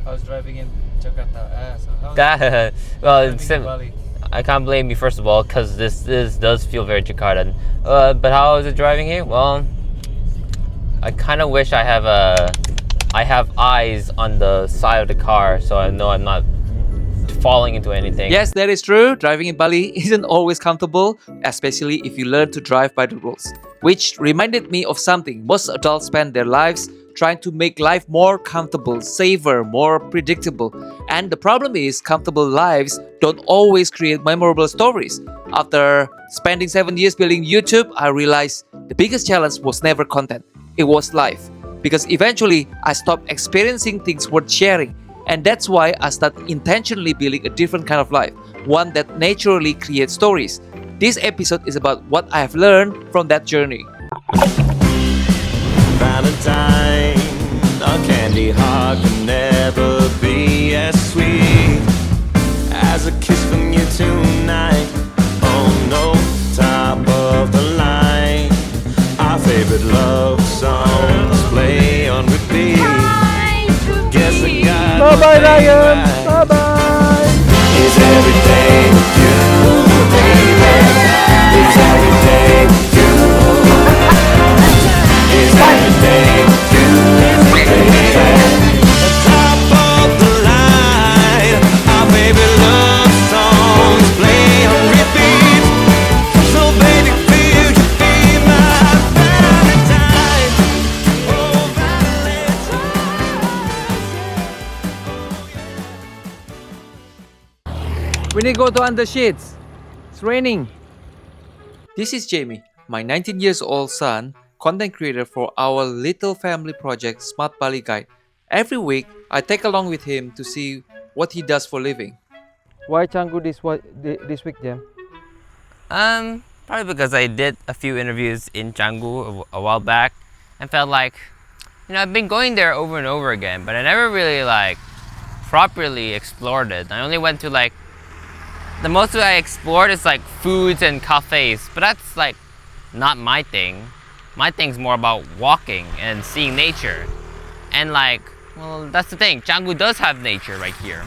How's driving in Jakarta? So how's That well, driving in Bali? I can't blame you first of all because this does feel very Jakartan. But how is it driving here? Well, I kind of wish I have eyes on the side of the car so I know I'm not falling into anything. Yes, that is true. Driving in Bali isn't always comfortable, especially if you learn to drive by the rules. Which reminded me of something. Most adults spend their lives trying to make life more comfortable, safer, more predictable. And the problem is, comfortable lives don't always create memorable stories. After spending 7 years building YouTube, I realized the biggest challenge was never content, it was life. Because eventually, I stopped experiencing things worth sharing. And that's why I started intentionally building a different kind of life, one that naturally creates stories. This episode is about what I have learned from that journey. Valentine, a candy heart can never be as sweet as a kiss from you tonight. Oh no, top of the line. Our favorite love songs play on repeat. Guess I got Bye-bye, Ryan. right. Bye-bye. It's every day with you, baby. It's every day with you. It's every day with you, baby. The top of the line. Our favorite love songs play on repeat. So baby, will you be my Valentine? Oh, Valentine. We need to go to under shades. It's raining. This is Jamie, my 19 years old son, content creator for our little family project SmartBali.Guide. Every week, I take along with him to see what he does for a living. Why Canggu this week, Jam? Probably because I did a few interviews in Canggu a while back and felt like, I've been going there over and over again, but I never really properly explored it. I only went to the most that I explored is foods and cafes, but that's not my thing. My thing's more about walking and seeing nature. And that's the thing, Canggu does have nature right here.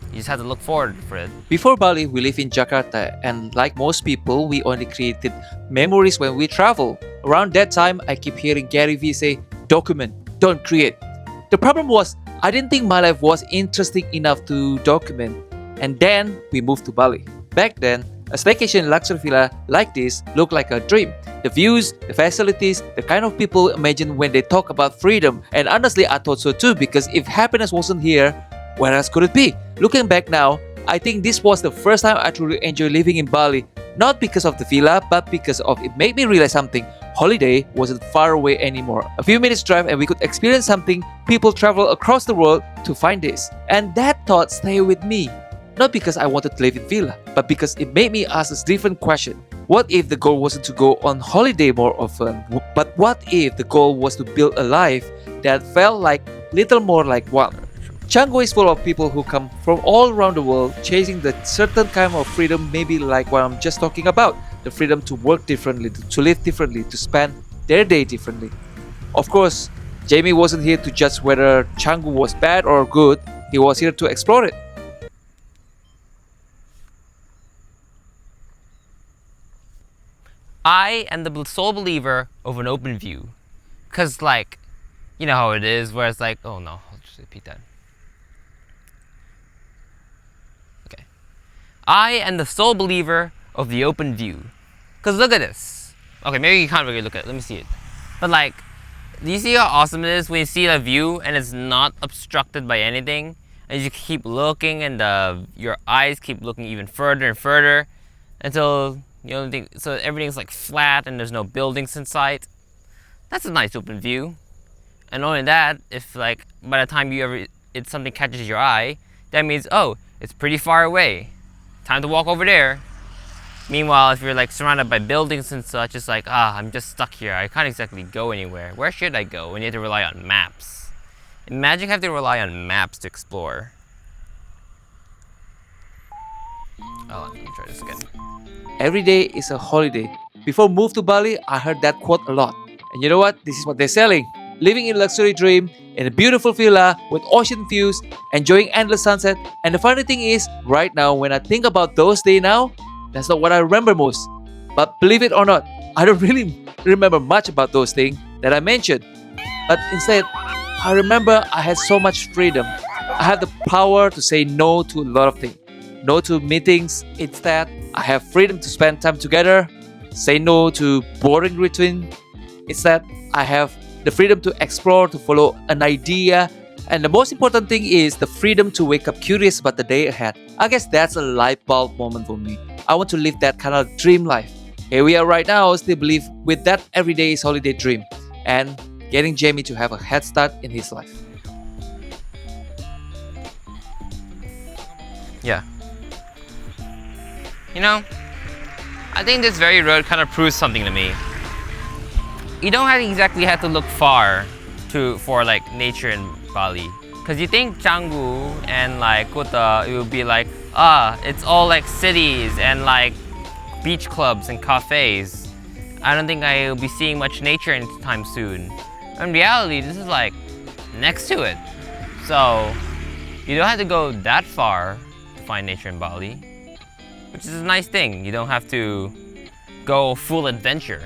You just have to look forward for it. Before Bali, we live in Jakarta, and like most people, we only created memories when we travel. Around that time, I keep hearing Gary Vee say, document, don't create. The problem was, I didn't think my life was interesting enough to document. And then we moved to Bali. Back then, a staycation luxury villa like this looked like a dream. The views, the facilities, the kind of people imagine when they talk about freedom. And honestly, I thought so too, because if happiness wasn't here, where else could it be? Looking back now, I think this was the first time I truly enjoyed living in Bali. Not because of the villa, but because of it made me realize something. Holiday wasn't far away anymore. A few minutes drive and we could experience something people travel across the world to find this. And that thought stayed with me. Not because I wanted to live in villa, but because it made me ask a different question. What if the goal wasn't to go on holiday more often, but what if the goal was to build a life that felt little more like one? Canggu is full of people who come from all around the world chasing the certain kind of freedom, maybe like what I'm just talking about. The freedom to work differently, to live differently, to spend their day differently. Of course, Jamie wasn't here to judge whether Canggu was bad or good. He was here to explore it. I am the sole believer of an open view. Because, you know how it is, where it's oh no, I'll just repeat that. Okay. I am the sole believer of the open view. Because look at this. Okay, maybe you can't really look at it. Let me see it. But, do you see how awesome it is when you see a view and it's not obstructed by anything? And you keep looking and your eyes keep looking even further and further until so everything's flat and there's no buildings in sight. That's a nice open view. And only that, if by the time something catches your eye, that means, oh, it's pretty far away. Time to walk over there. Meanwhile, if you're surrounded by buildings and such, it's I'm just stuck here. I can't exactly go anywhere. Where should I go? And you have to rely on maps. Imagine having to rely on maps to explore. Oh, let me try this again. Every day is a holiday. Before move to Bali, I heard that quote a lot. And you know what? This is what they're selling. living in a luxury dream, in a beautiful villa with ocean views, enjoying endless sunset. And the funny thing is, right now, when I think about those days now, that's not what I remember most. But believe it or not, I don't really remember much about those things that I mentioned. But instead, I remember I had so much freedom. I had the power to say no to a lot of things. No to meetings. Instead, I have freedom to spend time together. Say no to boring routine. Instead, I have the freedom to explore, to follow an idea. And the most important thing is the freedom to wake up curious about the day ahead. I guess that's a light bulb moment for me. I want to live that kind of dream life. Here we are right now, still believe with that everyday is holiday dream. And getting Jamie to have a head start in his life. Yeah. You know, I think this very road kind of proves something to me. You don't exactly have to look far for like nature in Bali. Cause you think Canggu and like Kuta, it would be like, it's all like cities and like beach clubs and cafes. I don't think I will be seeing much nature anytime soon. In reality, this is like next to it. So you don't have to go that far to find nature in Bali, which is a nice thing. You don't have to go full adventure.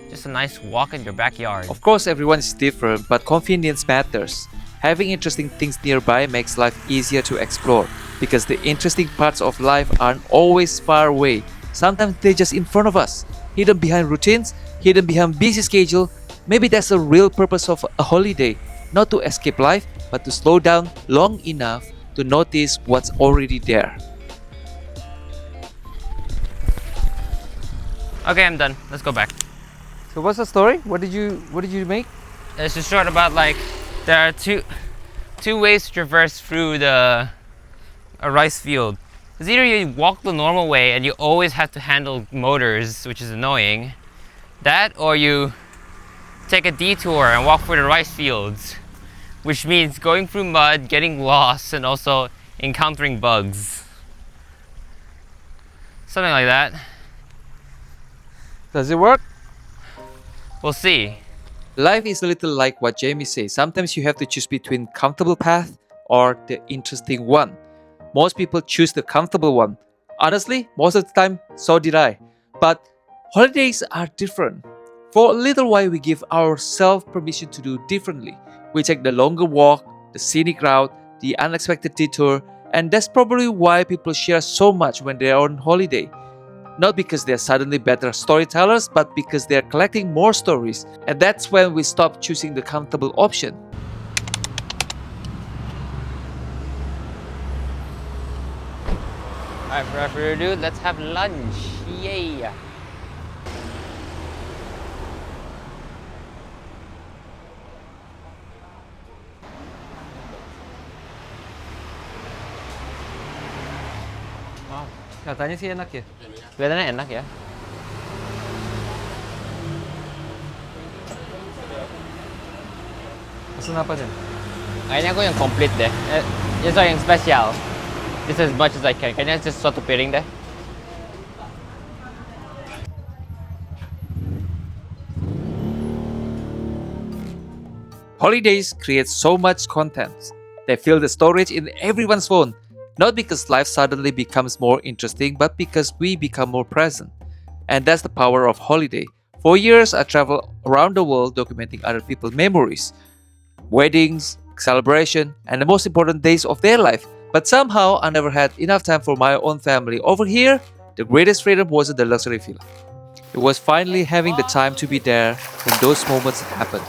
Just a nice walk in your backyard. Of course, everyone is different, but convenience matters. Having interesting things nearby makes life easier to explore because the interesting parts of life aren't always far away. Sometimes they're just in front of us, hidden behind routines, hidden behind busy schedule. Maybe that's the real purpose of a holiday, not to escape life, but to slow down long enough to notice what's already there. Okay, I'm done. Let's go back. So what's the story? What did you make? It's just short about like there are two ways to traverse through a rice field. It's either you walk the normal way and you always have to handle motors, which is annoying. That, or you take a detour and walk through the rice fields, which means going through mud, getting lost, and also encountering bugs. Something like that. Does it work? We'll see. Life is a little like what Jamie says. Sometimes you have to choose between comfortable path or the interesting one. Most people choose the comfortable one. Honestly, most of the time, so did I. But holidays are different. For a little while, we give ourselves permission to do differently. We take the longer walk, the scenic route, the unexpected detour, and that's probably why people share so much when they're on holiday. Not because they're suddenly better storytellers, but because they're collecting more stories. And that's when we stop choosing the comfortable option. Alright, without further ado, let's have lunch. Yay! Katanya sih enak ya. Kelihatannya enak ya. Pesan apa Jen? Kayaknya aku yang komplit deh. Just yang spesial. Just as much as I can. Kayaknya just satu piring deh. Holidays create so much content. They fill the storage in everyone's phone. Not because life suddenly becomes more interesting, but because we become more present. And that's the power of holiday. For years, I traveled around the world documenting other people's memories, weddings, celebration, and the most important days of their life. But somehow, I never had enough time for my own family. Over here, the greatest freedom wasn't the luxury villa. It was finally having the time to be there when those moments happened.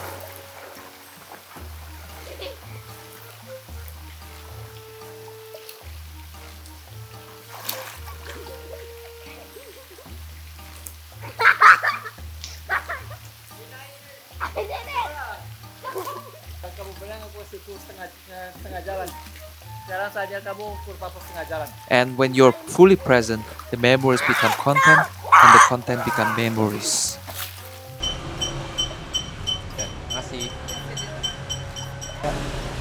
And when you're fully present, the memories become content and the content become memories. Makasih.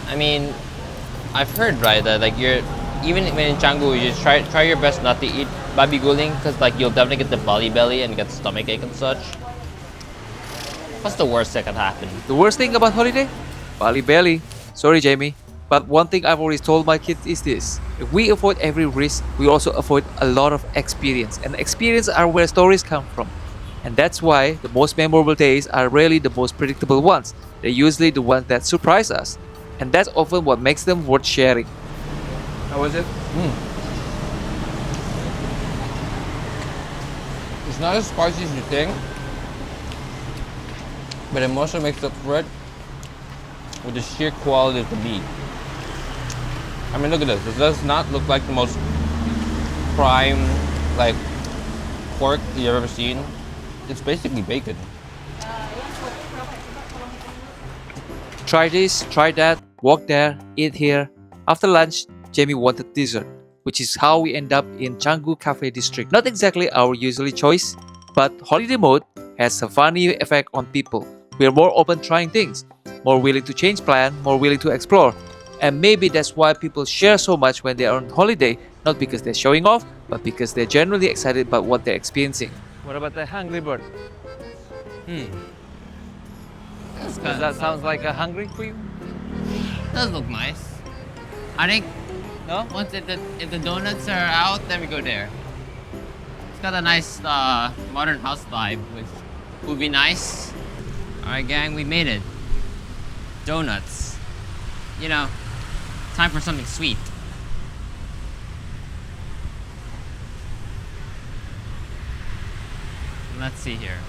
I mean, I've heard, right, that like even when in Canggu, you just try your best not to eat babi guling because like you'll definitely get the Bali belly and get stomach ache and such. What's the worst that could happen? The worst thing about holiday? Bali belly. Sorry, Jamie. But one thing I've always told my kids is this. If we avoid every risk, we also avoid a lot of experience. And experience are where stories come from. And that's why the most memorable days are rarely the most predictable ones. They're usually the ones that surprise us. And that's often what makes them worth sharing. How was it? It's not as spicy as you think, but it also makes up for it with the sheer quality of the meat. I mean, look at this. This does not look like the most prime, like, pork you've ever seen. It's basically bacon. Try this, try that, walk there, eat here. After lunch, Jamie wanted dessert, which is how we end up in Canggu Cafe District. Not exactly our usual choice, but holiday mode has a funny effect on people. We are more open trying things, more willing to change plan, more willing to explore. And maybe that's why people share so much when they are on holiday, not because they're showing off, but because they're genuinely excited about what they're experiencing. What about the hungry bird? Does that sound like a hungry for you? Does look nice. I think No? once if the donuts are out, then we go there. It's got a nice modern house vibe, which would be nice. Alright gang, we made it. Donuts. You know, time for something sweet. Let's see here.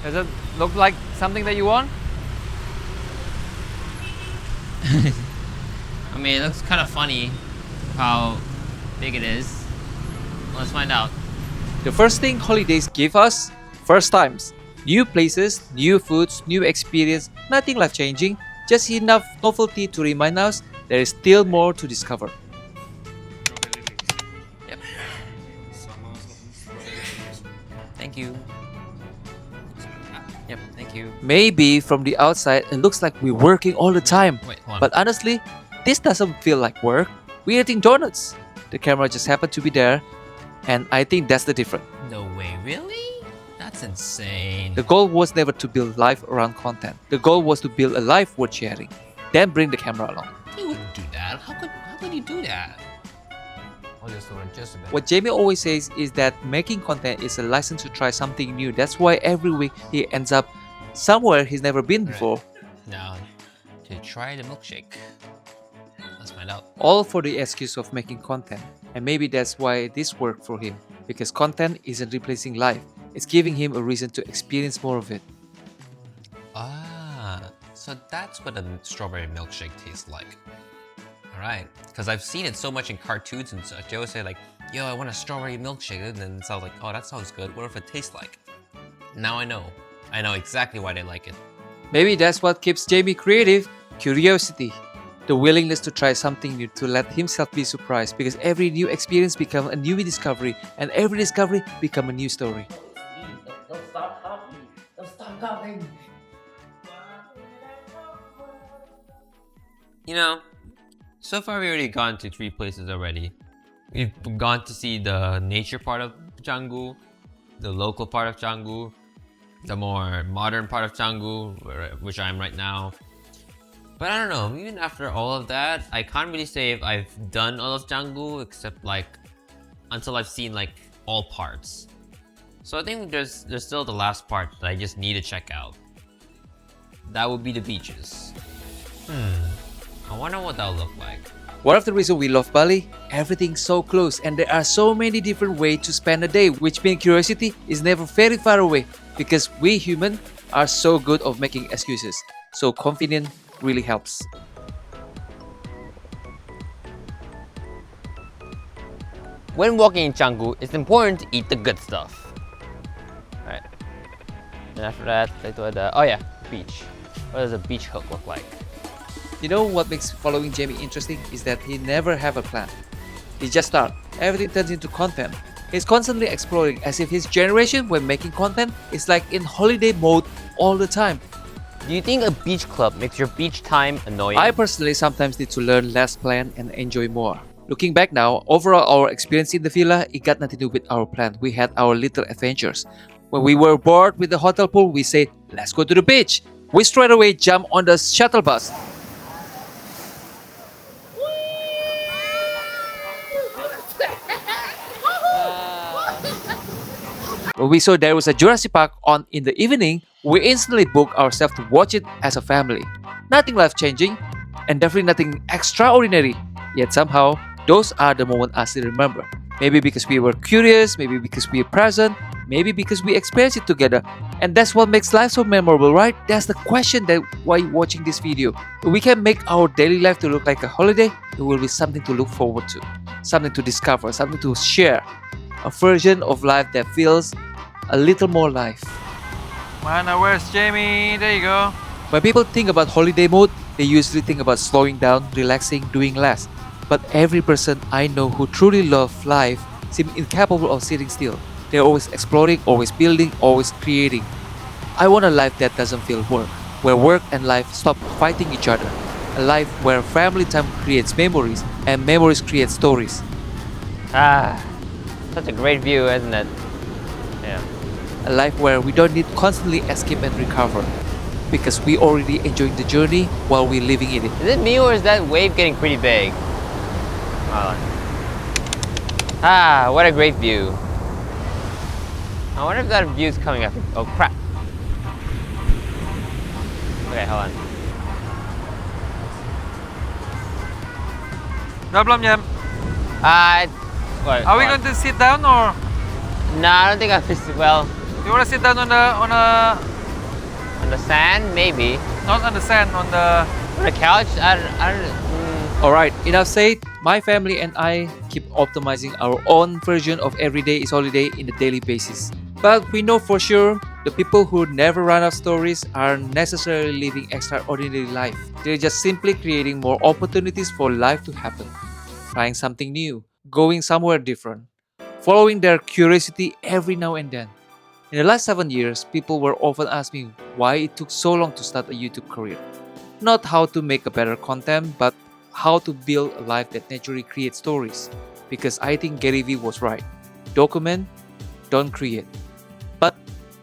Does it look like something that you want? I mean, it looks kind of funny how big it is. Let's find out. The first thing holidays give us, first times. New places, new foods, new experience, nothing life-changing, just enough novelty to remind us there is still more to discover. Yep. Thank you. Yep, thank you. Maybe from the outside it looks like we're working all the time. Wait, hold on. But honestly, this doesn't feel like work. We're eating donuts. The camera just happened to be there, and I think that's the difference. No way, really? That's insane. The goal was never to build life around content. The goal was to build a life worth sharing. Then bring the camera along. You wouldn't do that. How could you do that? I'll just throw it just a bit. What Jamie always says is that making content is a license to try something new. That's why every week he ends up somewhere he's never been before. Now, to try the milkshake. Let's find out. All for the excuse of making content. And maybe that's why this worked for him. Because content isn't replacing life. It's giving him a reason to experience more of it. Ah, so that's what a strawberry milkshake tastes like. Alright, because I've seen it so much in cartoons and such. They always say like, yo, I want a strawberry milkshake. And then it sounds like, oh, that sounds good. What if it tastes like? Now I know. I know exactly why they like it. Maybe that's what keeps Jamie creative. Curiosity. The willingness to try something new, to let himself be surprised. Because every new experience becomes a new discovery. And every discovery becomes a new story. Don't stop copying. Don't stop copying. You know, so far we've already gone to 3 places already. We've gone to see the nature part of Canggu, the local part of Canggu, the more modern part of Canggu, which I am right now. But I don't know, even after all of that, I can't really say if I've done all of Canggu except like until I've seen like all parts. So I think there's still the last part that I just need to check out. That would be the beaches. I wonder what that'll look like. One of the reasons we love Bali, everything's so close and there are so many different ways to spend a day, which means curiosity is never very far away because we humans are so good at making excuses. So confidence really helps. When walking in Canggu, it's important to eat the good stuff. Alright. And after that, oh yeah, beach. What does a beach hook look like? You know what makes following Jamie interesting is that he never have a plan. He just start. Everything turns into content. He's constantly exploring as if his generation when making content is like in holiday mode all the time. Do you think a beach club makes your beach time annoying? I personally sometimes need to learn less plan and enjoy more. Looking back now, overall our experience in the villa, it got nothing to do with our plan. We had our little adventures. When we were bored with the hotel pool, we say, let's go to the beach. We straight away jump on the shuttle bus. When we saw there was a Jurassic Park on in the evening, we instantly booked ourselves to watch it as a family. Nothing life-changing, and definitely nothing extraordinary. Yet somehow, those are the moments I still remember. Maybe because we were curious, maybe because we were present, maybe because we experienced it together. And that's what makes life so memorable, right? That's the question that why watching this video. If we can make our daily life to look like a holiday, it will be something to look forward to, something to discover, something to share. A version of life that feels a little more life. Mana, where's Jamie? There you go. When people think about holiday mode, they usually think about slowing down, relaxing, doing less. But every person I know who truly loves life seems incapable of sitting still. They're always exploring, always building, always creating. I want a life that doesn't feel work, where work and life stop fighting each other. A life where family time creates memories and memories create stories. Ah, such a great view, isn't it? Yeah. A life where we don't need constantly escape and recover, because we already enjoying the journey while we're living in it. Is it me or is that wave getting pretty big? Hold on. Ah, what a great view. I wonder if that view's coming up. Oh crap. Okay, hold on. No problem, Jam. What? Are we going to sit down or No, I don't think I'm well. you want to sit down on On the sand, maybe. not on the sand, on the couch? I don't Alright, enough said. My family and I keep optimizing our own version of everyday is holiday in a daily basis. But we know for sure the people who never run out of stories aren't necessarily living extraordinary life. They're just simply creating more opportunities for life to happen. Trying something new, going somewhere different, following their curiosity every now and then. In the last 7 years, people were often asking why it took so long to start a YouTube career. Not how to make a better content, but how to build a life that naturally creates stories. Because I think Gary Vee was right. Document, don't create. But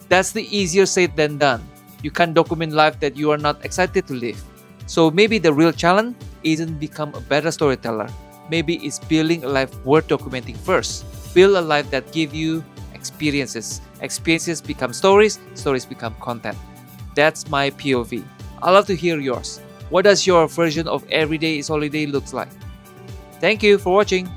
that's the easier said than done. You can't document life that you are not excited to live. So maybe the real challenge isn't become a better storyteller. Maybe it's building a life worth documenting first. Build a life that gives you experiences. Experiences become stories, stories become content. That's my POV. I'd love to hear yours. What does your version of everyday is holiday looks like? Thank you for watching.